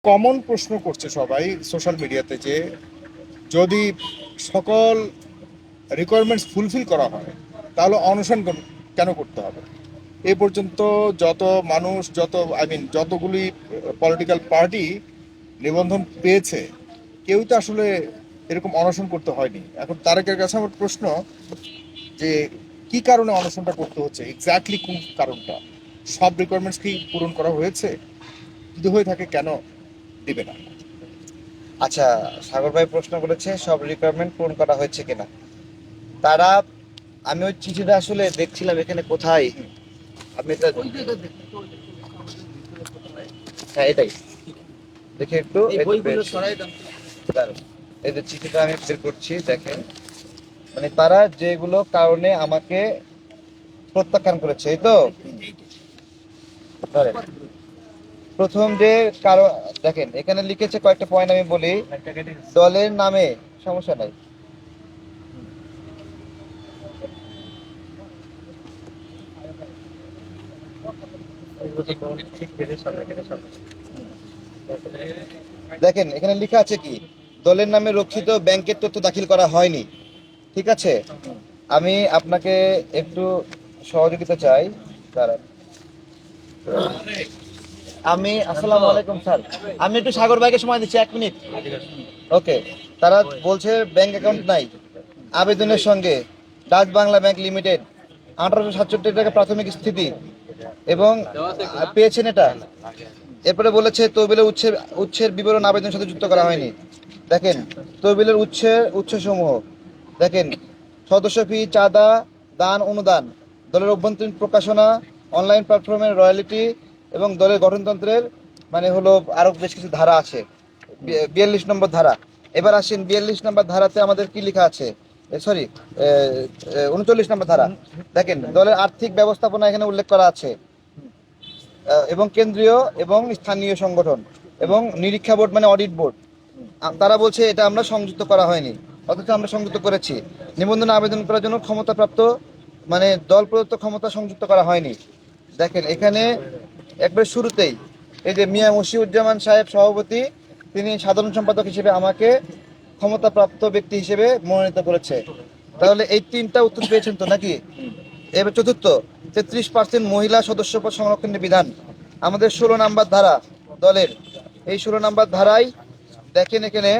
Common প্রশ্ন করছে সবাই সোশ্যাল মিডিয়াতে যে যদি সকল রিকোয়ারমেন্টস ফুলফিল করা হয় তাহলে অনশন কেন করতে হবে? এ পর্যন্ত যত মানুষ, যতগুলি পলিটিক্যাল পার্টি নিবন্ধন পেয়েছে, কেউই তো আসলে এরকম অনশন করতে হয়নি। এখন তারেকের কাছে আমার প্রশ্ন যে কি কারণে অনশনটা করতে হচ্ছে, এক্স্যাক্টলি কোন কারণটা? সব রিকোয়ারমেন্টস কি পূরণ করা হয়েছে? যদি হয়ে থাকে কেন দিবে না? আচ্ছা, সাগর ভাই প্রশ্ন করেছে সব রিকোয়ারমেন্ট পূরণ করা হয়েছে কিনা। তারা, আমি ওই চিঠিটা আসলে দেখছিলাম এখানে কোথায়, আমি এটা, হ্যাঁ এটাই দেখে একটু দাঁড়ান। এই যে চিঠিটা আমি বের করছি, দেখেন, মানে তারা যেগুলো কারণে আমাকে প্রত্যাখ্যান করেছে, এই তো ধরেন প্রথম যে কারণ, দেখেন এখানে লিখেছে কয়েকটা পয়েন্ট, আমি বলি। দলের নামে, সমস্যা নাই। দেখেন এখানে লেখা আছে কি, দলের নামে রক্ষিত ব্যাংকের তথ্য দাখিল করা হয়নি। ঠিক আছে, আমি আপনাকে একটু সহযোগিতা চাই। দাঁড়ান, আমি, আসসালামু আলাইকুম স্যার, আমি একটু সাগর ভাইকে সময় দিচ্ছি 1 মিনিট। ওকে, তারা বলছে ব্যাংক অ্যাকাউন্ট নাই আবেদনের সঙ্গে, ডাচ বাংলা ব্যাংক লিমিটেড 1867 টাকা প্রাথমিক স্থিতি, এবং পেয়েছেন এটা। এরপরে বলেছে তহবিলের উৎসের বিবরণ আবেদনের সাথে যুক্ত করা হয়নি। দেখেন তহবিলের উৎসসমূহ, দেখেন সদস্য ফি, চাঁদা, দান, অনুদান, দলের অভ্যন্তরীণ প্রকাশনা, অনলাইন প্ল্যাটফর্মের রয়্যালিটি, এবং দলের গঠনতন্ত্রের, মানে হলো আরো বেশ কিছু ধারা আছে। 42 নম্বর ধারা। এবার আসেন 42 নম্বর ধারাতে আমাদের কি লেখা আছে, সরি, 39 নম্বর ধারা। দেখেন দলের আর্থিক ব্যবস্থাপনা এখানে উল্লেখ করা আছে, এবং কেন্দ্রীয় এবং স্থানীয় সংগঠন এবং নিরীক্ষা বোর্ড মানে অডিট বোর্ড। তারা বলছে এটা আমরা সংযুক্ত করা হয়নি, অথচ আমরা সংযুক্ত করেছি। নিবন্ধন আবেদন করার জন্য ক্ষমতাপ্রাপ্ত, মানে দল প্রদত্ত ক্ষমতা সংযুক্ত করা হয়নি। দেখেন এখানে একবার শুরুতেই এই যে মিয়া মশিউজ্জামান সাহেব সভাপতি, তিনি সাধারণ সম্পাদক হিসেবে আমাকে ক্ষমতাপ্রাপ্ত ব্যক্তি হিসেবে মনোনীত করেছে। তাহলে এই তিনটা উত্তর পেয়েছেন তো নাকি? এবার চতুর্থ, 33% মহিলা সদস্যপদ সংরক্ষণের বিধান, আমাদের 16 নম্বর ধারা দলের। এই 16 নম্বর ধারায় দেখেন এখানে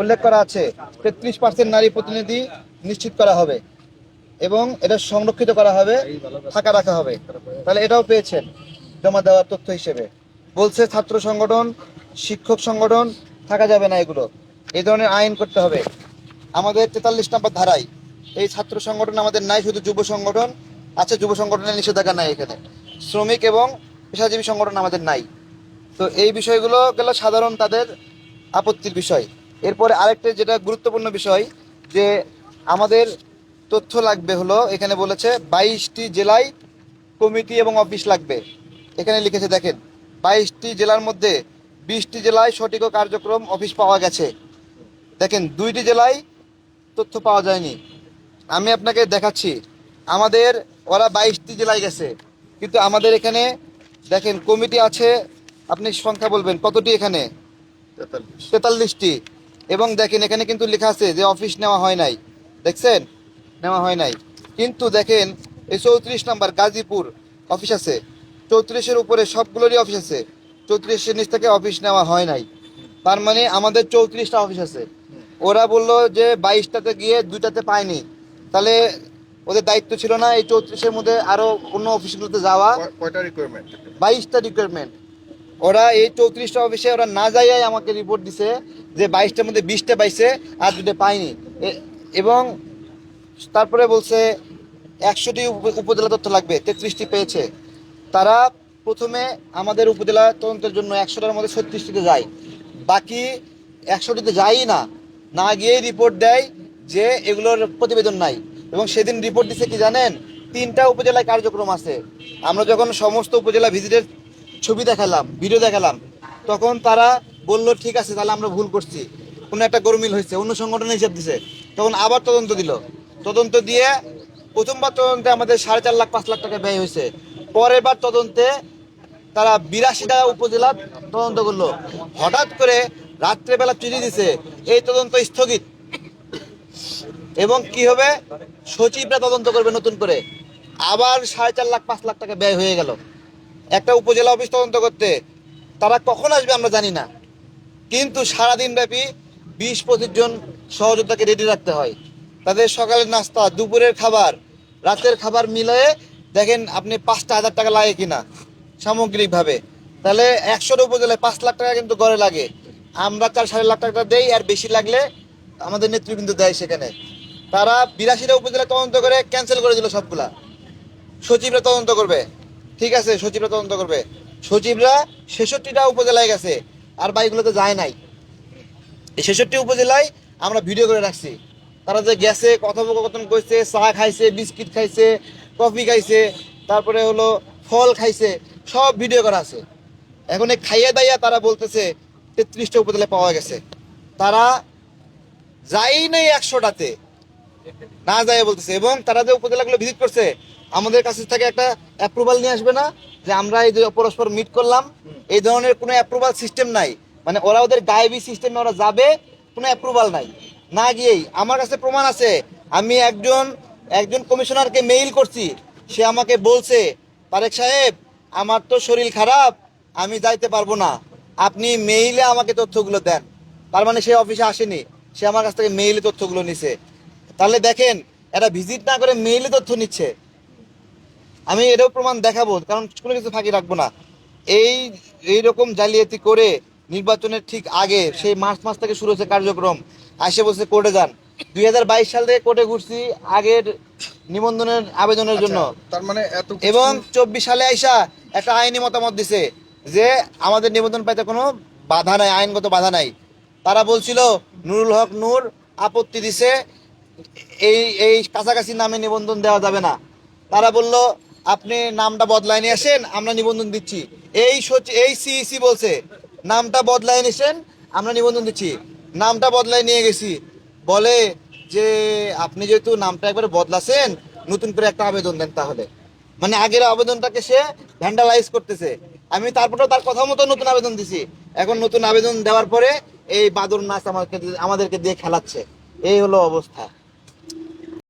উল্লেখ করা আছে 33% নারী প্রতিনিধি নিশ্চিত করা হবে এবং এটা সংরক্ষিত করা হবে, ফাঁকা রাখা হবে। তাহলে এটাও পেয়েছেন জমা দেওয়ার তথ্য হিসেবে। বলছে ছাত্র সংগঠন, শিক্ষক সংগঠন থাকা যাবে না, এগুলো এই ধরনের আইন করতে হবে। আমাদের 43 নম্বর ধারায় এই ছাত্র সংগঠন আমাদের নাই, শুধু যুব সংগঠন আছে, যুব সংগঠনের নিষেধাজ্ঞা নাই এখানে। শ্রমিক এবং পেশাজীবী সংগঠন আমাদের নাই। তো এই বিষয়গুলো গেল সাধারণ তাদের আপত্তির বিষয়। এরপরে আরেকটা যেটা গুরুত্বপূর্ণ বিষয়, যে আমাদের তথ্য লাগবে হলো, এখানে বলেছে 22টি জেলায় কমিটি এবং অফিস লাগবে। এখানে লিখেছে দেখেন, 22টি জেলার মধ্যে 20টি জেলায় সঠিক ও কার্যক্রম অফিস পাওয়া গেছে। দেখেন 2টি জেলায় তথ্য পাওয়া যায়নি। আমি আপনাকে দেখাচ্ছি, আমাদের, ওরা 22টি জেলায় গেছে, কিন্তু আমাদের এখানে দেখেন কমিটি আছে, আপনি সংখ্যা বলবেন কতটি এখানে? 43টি। এবং দেখেন এখানে কিন্তু লেখা আছে যে অফিস নেওয়া হয় নাই, দেখছেন, নেওয়া হয় নাই। কিন্তু দেখেন এই 34 নম্বর গাজীপুর অফিস আছে, 34-এর উপরে সবগুলোরই অফিস আছে, 34-এর নিচ থেকে অফিস নেওয়া হয় নাই। তার মানে আমাদের 34টা অফিস আছে। ওরা বললো যে 22টাতে গিয়ে 2টাতে পায়নি, তাহলে ওদের দায়িত্ব ছিল না এই 34-এর মধ্যে আরো অন্য অফিসগুলোতে যাওয়া? কয়টা রিকোয়ারমেন্ট? 22টা রিকোয়ারমেন্ট। ওরা এই 34টা অফিসে ওরা না যাইয়াই আমাকে রিপোর্ট দিছে যে 22টার মধ্যে 20টা পাইছে আর 2টা পাইনি। এবং তারপরে বলছে 100টি উপজেলা তথ্য লাগবে, 33টি পেয়েছে। তারা প্রথমে আমাদের উপজেলা তদন্তের জন্য 100টার মধ্যে 36টিতে যায়, বাকি 100টিতে যায়ই না, না গিয়েই রিপোর্ট দেয় যে এগুলোর প্রতিবেদন নাই। এবং সেদিন রিপোর্ট দিছে কি জানেন, 3টা উপজেলায় কার্যক্রম আছে। আমরা যখন সমস্ত উপজেলা ভিজিটের ছবি দেখালাম, ভিডিও দেখালাম, তখন তারা বলল ঠিক আছে তাহলে আমরা ভুল করছি, কোনো একটা গরমিল হয়েছে, অন্য সংগঠনের হিসাব দিছে। তখন আবার তদন্ত দিল, তদন্ত দিয়ে প্রথমবার তদন্তে আমাদের 4.5 লাখ 5 লাখ টাকা ব্যয় হয়েছে। পরের বার তদন্তে তারা 82টা উপজেলা তদন্ত করলো, হঠাৎ করে রাত্রেবেলা চিঠি দিছে এই তদন্ত স্থগিত। এবং কি হবে, সচিবরা তদন্ত করবে নতুন করে, আবার 4.5 লাখ 5 লাখ টাকা ব্যয় হয়ে গেল একটা উপজেলা অফিস তদন্ত করতে। তারা কখন আসবে আমরা জানি না, কিন্তু সারাদিন ব্যাপী 20-25 জন সহযোদ্ধাকে রেডি রাখতে হয়। তাদের সকালের নাস্তা, দুপুরের খাবার, রাতের খাবার মিলিয়ে দেখেন আপনি 5,000 টাকা লাগে কিনা সামগ্রিকভাবে। তাহলে 100টা উপজেলায় 5 লাখ টাকা কিন্তু গড়ে লাগে। আমরা 4-4.5 লাখ টাকা দেই, আর বেশি লাগলে আমাদের নেতৃবৃন্দ দেয় সেখানে। তারা 82টা উপজেলা তদন্ত করে ক্যান্সেল করে দিল সবগুলা। সচিবরা তদন্ত করবে, ঠিক আছে, সচিবরা তদন্ত করবে। সচিবরা 66টা উপজেলায় গেছে, আর বাইকগুলোতে যায় নাই। এই 66 উপজেলায় আমরা ভিডিও করে রাখছি, তারা যে গেছে, কথোপকথন করছে, চা খাইছে, বিস্কিট খাইছে, কফি খাইছে, তারপরে হলো ফল খাইছে, সব ভিডিও করা আছে। এখন এই খাইয়ে দাইয়া তারা বলতেছে 33টা উপজেলায় পাওয়া গেছে। তারা যাই নাই 100টাতে, না যায় বলতেছে। এবং তারা যে উপজেলাগুলো ভিজিট করছে, আমাদের কাছে থেকে একটা অ্যাপ্রুভাল নিয়ে আসবে না যে আমরা এই যে পরস্পর মিট করলাম, এই ধরনের কোনো অ্যাপ্রুভাল সিস্টেম নাই। মানে ওরা ওদের গায়েবী সিস্টেমে ওরা যাবে, কোনো অ্যাপ্রুভাল নাই। না গিয়েই আমার কাছে প্রমাণ আছে, আমি একজন কমিশনারকে মেইল করছি, সে আমাকে বলছে তারেক সাহেব আমার তো শরীর খারাপ, আমি যাইতে পারবো না, আপনি মেইলে আমাকে তথ্যগুলো দেন। তার মানে সে অফিসে আসেনি, সে আমার কাছ থেকে মেইলে তথ্যগুলো নিছে। তাহলে দেখেন, এরা ভিজিট না করে মেইলে তথ্য নিচ্ছে। আমি এটাও প্রমাণ দেখাবো, কারণ কোনো কিছু ফাঁকি রাখবো না। এইরকম জালিয়াতি করে নির্বাচনের ঠিক আগে, সেই মার্চ মাস থেকে শুরু হচ্ছে কার্যক্রম, আসে বসে কোর্টে যান। 2022 সাল থেকে কোর্টে ঘুরছি আগের নিবন্ধনের আবেদনের জন্য। তার মানে এত এবং 24 সালে আইসা একটা আইনি মতামত দিছে যে আমাদের নিবন্ধন পাইতে কোনো বাধা নাই, আইনগত বাধা নাই। তারা বলছিল নুরুল হক নূর আপত্তি দিছে, এই এই কাছাকাছি নামে নিবন্ধন দেওয়া যাবে না। তারা বলল আপনি নামটা বদলায় নিয়ে আসেন, আমরা নিবন্ধন দিচ্ছি। এই সিইসি বলছে নামটা বদলায় নিয়েছেন, আমরা নিবন্ধন দিচ্ছি। নামটা বদলায় নিয়ে গেছি, বলে যে আপনি যেহেতু নামটা একবার বদলাছেন, নতুন করে একটা আবেদন দেন। তাহলে মানে আগের আবেদনটাকে সে ভ্যান্ডালাইজ করতেছে। আমি তারপরেও তার কথা মতো নতুন আবেদন দিছি। এখন নতুন আবেদন দেওয়ার পরে এই বাদর নাচ আমাদেরকে দিয়ে খেলাচ্ছে। এই হলো অবস্থা।